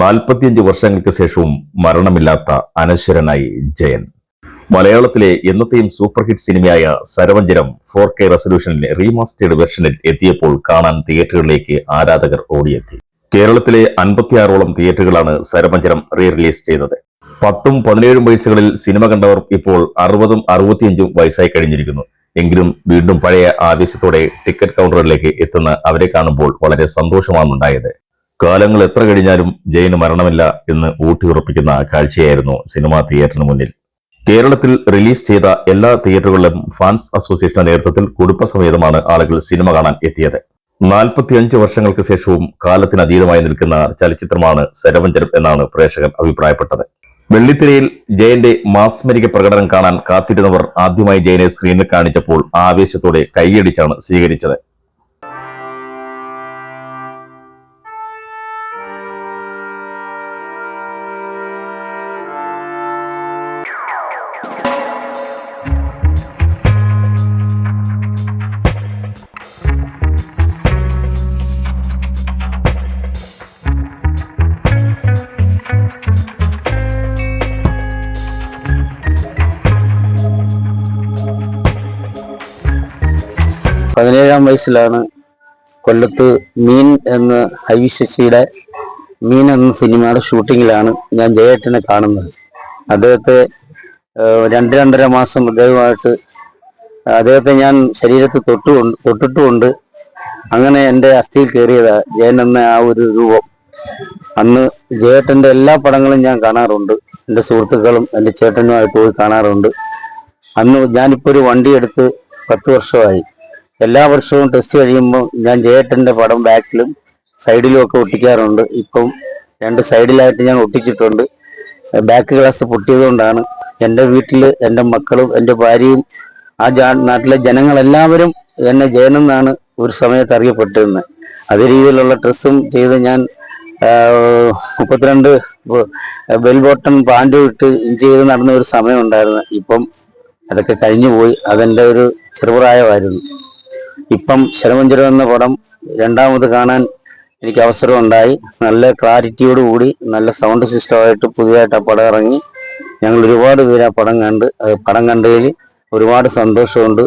45 വർഷങ്ങൾക്ക് ശേഷവും മരണമില്ലാത്ത അനശ്വരനായി ജയൻ. മലയാളത്തിലെ എന്നത്തെയും സൂപ്പർ ഹിറ്റ് സിനിമയായ സരവഞ്ചരം 4K റെസൊല്യൂഷനിൽ റീമാസ്റ്റേർഡ് വെർഷനിൽ എത്തിയപ്പോൾ കാണാൻ തിയേറ്ററുകളിലേക്ക് ആരാധകർ ഓടിയെത്തി. കേരളത്തിലെ 56ഓളം തിയേറ്ററുകളാണ് സരവഞ്ചരം റീ റിലീസ് ചെയ്തത്. 10ഉം 17ഉം വയസ്സുകളിൽ സിനിമ കണ്ടവർ ഇപ്പോൾ 60ഉം 65ഉം വയസ്സായി കഴിഞ്ഞിരിക്കുന്നു. എങ്കിലും വീണ്ടും പഴയ ആവേശത്തോടെ ടിക്കറ്റ് കൗണ്ടറിലേക്ക് എത്തുന്ന അവരെ കാണുമ്പോൾ വളരെ സന്തോഷമാണുണ്ടായത്. കാലങ്ങൾ എത്ര കഴിഞ്ഞാലും ജയന് മരണമില്ല എന്ന് ഊട്ടിയുറപ്പിക്കുന്ന കാഴ്ചയായിരുന്നു സിനിമാ തിയേറ്ററിന് മുന്നിൽ. കേരളത്തിൽ റിലീസ് ചെയ്ത എല്ലാ തിയേറ്ററുകളിലും ഫാൻസ് അസോസിയേഷന്റെ നേതൃത്വത്തിൽ കുടുംബസമേതമാണ് ആളുകൾ സിനിമ കാണാൻ എത്തിയത്. 45 വർഷങ്ങൾക്ക് ശേഷവും കാലത്തിനതീതമായി നിൽക്കുന്ന ചലച്ചിത്രമാണ് സരവഞ്ചരം എന്നാണ് പ്രേക്ഷകർ അഭിപ്രായപ്പെട്ടത്. വെള്ളിത്തിരയിൽ ജയന്റെ മാസ്മരിക പ്രകടനം കാണാൻ കാത്തിരുന്നവർ ആദ്യമായി ജയനെ സ്ക്രീനിൽ കാണിച്ചപ്പോൾ ആവേശത്തോടെ കൈയടിച്ചാണ് സ്വീകരിച്ചത്. പതിനേഴാം വയസ്സിലാണ് കൊല്ലത്ത് മീൻ എന്ന ഹൈവി ശശിയുടെ മീൻ എന്ന സിനിമയുടെ ഷൂട്ടിങ്ങിലാണ് ഞാൻ ജയേട്ടനെ കാണുന്നത്. അദ്ദേഹത്തെ 2-2.5 മാസം അദ്ദേഹത്തെ ഞാൻ ശരീരത്തിൽ തൊട്ടിട്ടുമുണ്ട്. അങ്ങനെ എൻ്റെ അസ്ഥിയിൽ കയറിയതാ ജയൻ എന്ന ആ ഒരു രൂപം. അന്ന് ജയേട്ടൻ്റെ എല്ലാ പടങ്ങളും ഞാൻ കാണാറുണ്ട്. എൻ്റെ സുഹൃത്തുക്കളും എൻ്റെ ചേട്ടനുമായിട്ട് പോയി കാണാറുണ്ട്. അന്ന് ഞാനിപ്പോൾ ഒരു വണ്ടി എടുത്ത് 10 വർഷമായി. എല്ലാ വർഷവും ടെസ്റ്റ് കഴിയുമ്പോൾ ഞാൻ ജയേട്ടൻ്റെ പടം ബാക്കിലും സൈഡിലും ഒക്കെ ഒട്ടിക്കാറുണ്ട്. ഇപ്പം 2 സൈഡിലായിട്ട് ഞാൻ ഒട്ടിച്ചിട്ടുണ്ട്. Back glass പൊട്ടിയതുകൊണ്ടാണ്. എൻ്റെ വീട്ടിൽ എൻ്റെ മക്കളും എൻ്റെ ഭാര്യയും ആ നാട്ടിലെ ജനങ്ങളെല്ലാവരും എന്നെ ജയനെന്നാണ് ഒരു സമയത്ത് അറിയപ്പെട്ടിരുന്നത്. അതേ രീതിയിലുള്ള ഡ്രസ്സും ചെയ്ത് ഞാൻ 32 ബെൽ ബോട്ടൺ പാൻറ് ഇട്ട് ചെയ്ത് നടന്ന ഒരു സമയം ഉണ്ടായിരുന്നു. ഇപ്പം അതൊക്കെ കഴിഞ്ഞു പോയി. അതെൻ്റെ ഒരു ചെറുപ്രായമായിരുന്നു. ഇപ്പം സരവഞ്ചരം എന്ന പടം രണ്ടാമത് കാണാൻ എനിക്ക് അവസരം ഉണ്ടായി. നല്ല ക്ലാരിറ്റിയോട് കൂടി നല്ല സൗണ്ട് സിസ്റ്റമായിട്ട് പുതിയതായിട്ട് ആ പടം ഇറങ്ങി. ഞങ്ങൾ ഒരുപാട് പേര് ആ പടം കണ്ടതിൽ ഒരുപാട് സന്തോഷമുണ്ട്.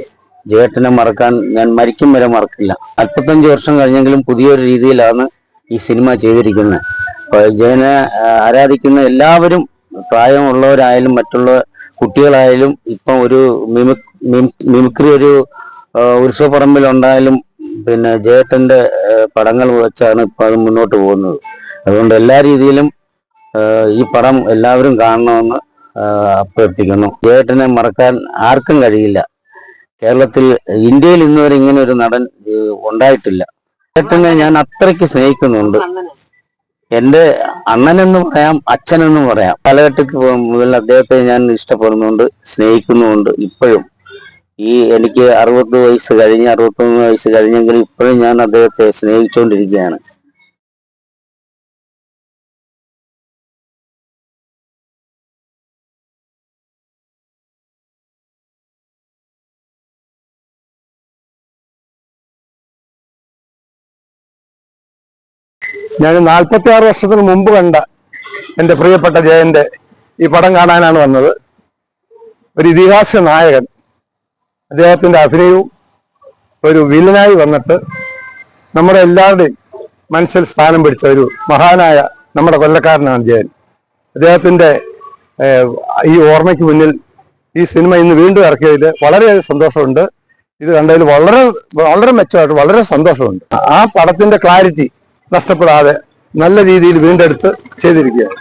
ജയേട്ടനെ മറക്കാൻ ഞാൻ മരിക്കും വരെ മറക്കില്ല. 45 വർഷം കഴിഞ്ഞെങ്കിലും പുതിയൊരു രീതിയിലാണ് ഈ സിനിമ ചെയ്തിരിക്കുന്നത്. ജയനെ ആരാധിക്കുന്ന എല്ലാവരും, പ്രായമുള്ളവരായാലും മറ്റുള്ള കുട്ടികളായാലും, ഇപ്പം ഒരു മിമിക്രി ഒരു ഉത്സവപ്പറമ്പിലുണ്ടായാലും പിന്നെ ജയേട്ടൻ്റെ പടങ്ങൾ വെച്ചാണ് ഇപ്പം അത് മുന്നോട്ട് പോകുന്നത്. അതുകൊണ്ട് എല്ലാ രീതിയിലും ഈ പടം എല്ലാവരും കാണണമെന്ന് അഭ്യർത്ഥിക്കുന്നു. ജയേട്ടനെ മറക്കാൻ ആർക്കും കഴിയില്ല. കേരളത്തിൽ, ഇന്ത്യയിൽ ഇന്നുവരെ ഇങ്ങനെ ഒരു നടൻ ഉണ്ടായിട്ടില്ല. ജയേട്ടനെ ഞാൻ അത്രയ്ക്ക് സ്നേഹിക്കുന്നുണ്ട്. എൻ്റെ അണ്ണനെന്ന് പറയാം, അച്ഛനെന്നും പറയാം. കാലഘട്ടത്തിൽ മുതൽ അദ്ദേഹത്തെ ഞാൻ ഇഷ്ടപ്പെടുന്നുണ്ട്, സ്നേഹിക്കുന്നുമുണ്ട്. ഇപ്പോഴും എനിക്ക് 60 വയസ്സ് കഴിഞ്ഞ് 61 വയസ്സ് കഴിഞ്ഞെങ്കിലും ഇപ്പോഴും ഞാൻ അദ്ദേഹത്തെ സ്നേഹിച്ചുകൊണ്ടിരിക്കുകയാണ്. ഞാൻ 46 വർഷത്തിന് മുമ്പ് കണ്ട എൻ്റെ പ്രിയപ്പെട്ട ജയന്റെ ഈ പടം കാണാനാണ് വന്നത്. ഒരു ഇതിഹാസ നായകൻ, അദ്ദേഹത്തിന്റെ അഭിനയവും ഒരു വില്ലനായി വന്നിട്ട് നമ്മുടെ എല്ലാവരുടെയും മനസ്സിൽ സ്ഥാനം പിടിച്ച ഒരു മഹാനായ നമ്മുടെ കൊല്ലക്കാരനാണ് ജയൻ. അദ്ദേഹത്തിന്റെ ഈ ഓർമ്മയ്ക്ക് മുന്നിൽ ഈ സിനിമ ഇന്ന് വീണ്ടും ഇറക്കിയതിൽ വളരെയധികം സന്തോഷമുണ്ട്. ഇത് കണ്ടതിൽ വളരെ വളരെ മെച്ചമായിട്ട് വളരെ സന്തോഷമുണ്ട്. ആ പടത്തിന്റെ ക്ലാരിറ്റി നഷ്ടപ്പെടാതെ നല്ല രീതിയിൽ വീണ്ടെടുത്ത് ചെയ്തിരിക്കുകയാണ്.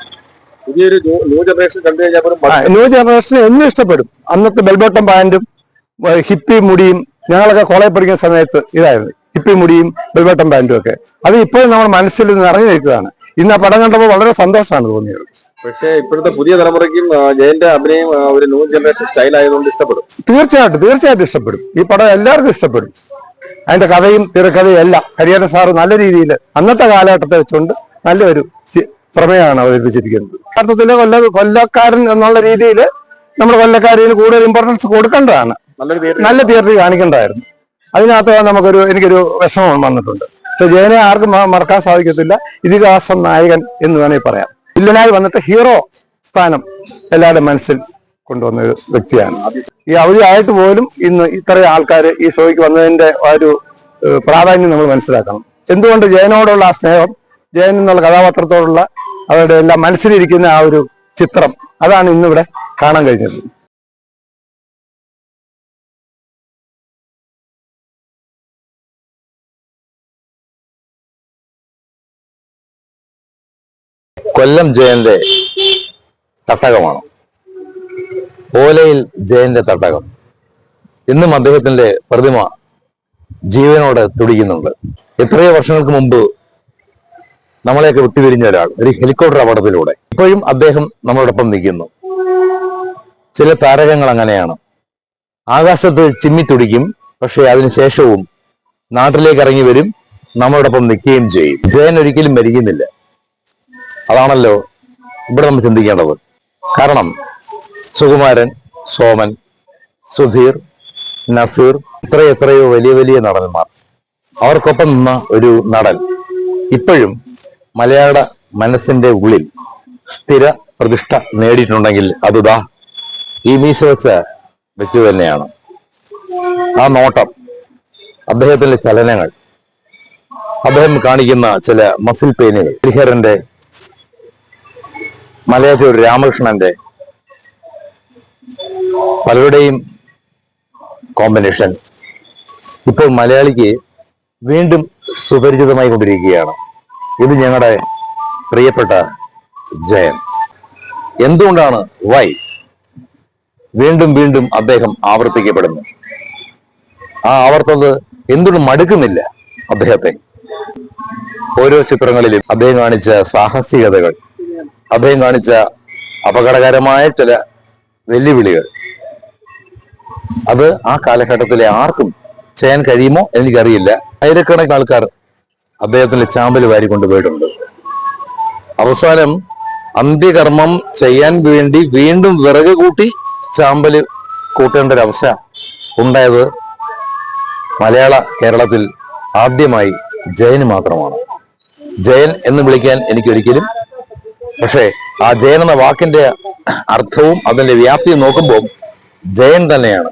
പുതിയൊരു ന്യൂ ജനറേഷൻ കണ്ടു കഴിഞ്ഞാൽ ന്യൂ ജനറേഷന് എന്നും ഇഷ്ടപ്പെടും. അന്നത്തെ ബെൽബോട്ടം പാൻറ്റും ഹിപ്പി മുടിയും, ഞങ്ങളൊക്കെ കോളേജ് പഠിക്കുന്ന സമയത്ത് ഇതായിരുന്നു ഹിപ്പി മുടിയും ബെൽബോട്ടം പാൻറ്റും ഒക്കെ. അത് ഇപ്പോഴും നമ്മുടെ മനസ്സിൽ നിറഞ്ഞു നിൽക്കുകയാണ്. ഇന്ന് ആ പടം കണ്ടപ്പോൾ വളരെ സന്തോഷമാണ് തോന്നിയത്. പക്ഷേ ഇപ്പോഴത്തെ പുതിയ തലമുറയ്ക്കും ജയന്റെ അഭിനയം ഒരു ന്യൂ ജനറേഷൻ സ്റ്റൈൽ ആയതുകൊണ്ട് ഇഷ്ടപ്പെടും. തീർച്ചയായിട്ടും ഇഷ്ടപ്പെടും. ഈ പടം എല്ലാവർക്കും ഇഷ്ടപ്പെടും. അതിന്റെ കഥയും തിരക്കഥയും എല്ലാം ഹരിഹരൻ സാറ് നല്ല രീതിയിൽ അന്നത്തെ കാലഘട്ടത്തെ വെച്ചുകൊണ്ട് നല്ലൊരു പ്രമേയമാണ് അവതരിപ്പിച്ചിരിക്കുന്നത്. യഥാർത്ഥത്തിൽ കൊല്ലക്കാരൻ എന്നുള്ള രീതിയിൽ നമ്മുടെ കൊല്ലക്കാരിന് കൂടുതൽ ഇമ്പോർട്ടൻസ് കൊടുക്കേണ്ടതാണ്. നല്ല തിയേറ്ററിൽ കാണിക്കേണ്ടതായിരുന്നു. അതിനകത്ത് എനിക്കൊരു വിഷമം വന്നിട്ടുണ്ട്. പക്ഷെ ജയനെ ആർക്കും മറക്കാൻ സാധിക്കത്തില്ല. ഇതിഹാസ നായകൻ എന്ന് വേണമെങ്കിൽ പറയാം. വില്ലനായി വന്നിട്ട് ഹീറോ സ്ഥാനം എല്ലാവരുടെ മനസ്സിൽ കൊണ്ടുവന്ന ഒരു വ്യക്തിയാണ്. ഈ അവധി ആയിട്ട് പോലും ഇന്ന് ഇത്രയും ആൾക്കാർ ഈ ഷോയ്ക്ക് വന്നതിന്റെ ഒരു പ്രാധാന്യം നമ്മൾ മനസ്സിലാക്കണം. എന്തുകൊണ്ട് ജയനോടുള്ള ആ സ്നേഹം, ജയൻ എന്നുള്ള കഥാപാത്രത്തോടുള്ള അവരുടെ എല്ലാം മനസ്സിലിരിക്കുന്ന ആ ഒരു ചിത്രം, അതാണ് ഇന്നിവിടെ കാണാൻ കഴിഞ്ഞത്. കൊല്ലം ജയന്റെ തട്ടകമാണ്. ഓലയിൽ ജയന്റെ തട്ടകം. ഇന്നും അദ്ദേഹത്തിന്റെ പ്രതിമ ജീവനോടെ തുടിക്കുന്നുണ്ട്. എത്രയോ വർഷങ്ങൾക്ക് മുമ്പ് നമ്മളെയൊക്കെ വിട്ടുപിരിഞ്ഞ ഒരാൾ ഒരു ഹെലികോപ്റ്റർ അപകടത്തിലൂടെ ഇപ്പോഴും അദ്ദേഹം നമ്മളോടൊപ്പം നിൽക്കുന്നു. ചില താരകങ്ങൾ അങ്ങനെയാണ്, ആകാശത്ത് ചിമ്മിത്തുടിക്കും, പക്ഷെ അതിനുശേഷവും നാട്ടിലേക്ക് ഇറങ്ങി വരും, നമ്മളോടൊപ്പം നിൽക്കുകയും ചെയ്യും. ജയൻ ഒരിക്കലും മരിക്കുന്നില്ല. അതാണല്ലോ ഇവിടെ നമ്മൾ ചിന്തിക്കേണ്ടത്. കാരണം സുകുമാരൻ, സോമൻ, സുധീർ, നസീർ, എത്രയോ വലിയ വലിയ നടന്മാർ, അവർക്കൊപ്പം നിന്ന ഒരു നടൻ ഇപ്പോഴും മലയാള മനസ്സിന്റെ ഉള്ളിൽ സ്ഥിര പ്രതിഷ്ഠ നേടിയിട്ടുണ്ടെങ്കിൽ അതുതാ ഈ മീശ വെച്ച വ്യക്തി തന്നെയാണ്. ആ നോട്ടം, അദ്ദേഹത്തിന്റെ ചലനങ്ങൾ, അദ്ദേഹം കാണിക്കുന്ന ചില മസിൽ പെയിനുകൾ, ഹരിഹരന്റെ, മലയാറ്റൂർ രാമകൃഷ്ണന്റെ, പലരുടെയും കോമ്പിനേഷൻ ഇപ്പോൾ മലയാളിക്ക് വീണ്ടും സുപരിചിതമായി കൊണ്ടിരിക്കുകയാണ്. ഇത് ഞങ്ങളുടെ പ്രിയപ്പെട്ട ജയൻ. എന്തുകൊണ്ടാണ് വീണ്ടും വീണ്ടും അദ്ദേഹം ആവർത്തിക്കപ്പെടുന്നു? ആ ആവർത്തത് എന്തുകൊണ്ട് മടുക്കുന്നില്ല അദ്ദേഹത്തെ? ഓരോ ചിത്രങ്ങളിലും അദ്ദേഹം കാണിച്ച സാഹസികതകൾ, അദ്ദേഹം കാണിച്ച അപകടകരമായ ചില വെല്ലുവിളികൾ, അത് ആ കാലഘട്ടത്തിലെ ആർക്കും ചെയ്യാൻ കഴിയുമോ എനിക്കറിയില്ല. ആയിരക്കണക്കിന് ആൾക്കാർ അദ്ദേഹത്തിന്റെ ചാമ്പല് വാരി കൊണ്ടുപോയിട്ടുണ്ട്. അവസാനം അന്ത്യകർമ്മം ചെയ്യാൻ വേണ്ടി വീണ്ടും വിറക് കൂട്ടി ചാമ്പല് കൂട്ടേണ്ട ഒരവസ്ഥ ഉണ്ടായത് മലയാള കേരളത്തിൽ ആദ്യമായി ജയന് മാത്രമാണ്. ജയൻ എന്ന് വിളിക്കാൻ എനിക്കൊരിക്കലും, പക്ഷേ ആ ജയൻ എന്ന വാക്കിന്റെ അർത്ഥവും അതിന്റെ വ്യാപ്തിയും നോക്കുമ്പോൾ ജയൻ തന്നെയാണ്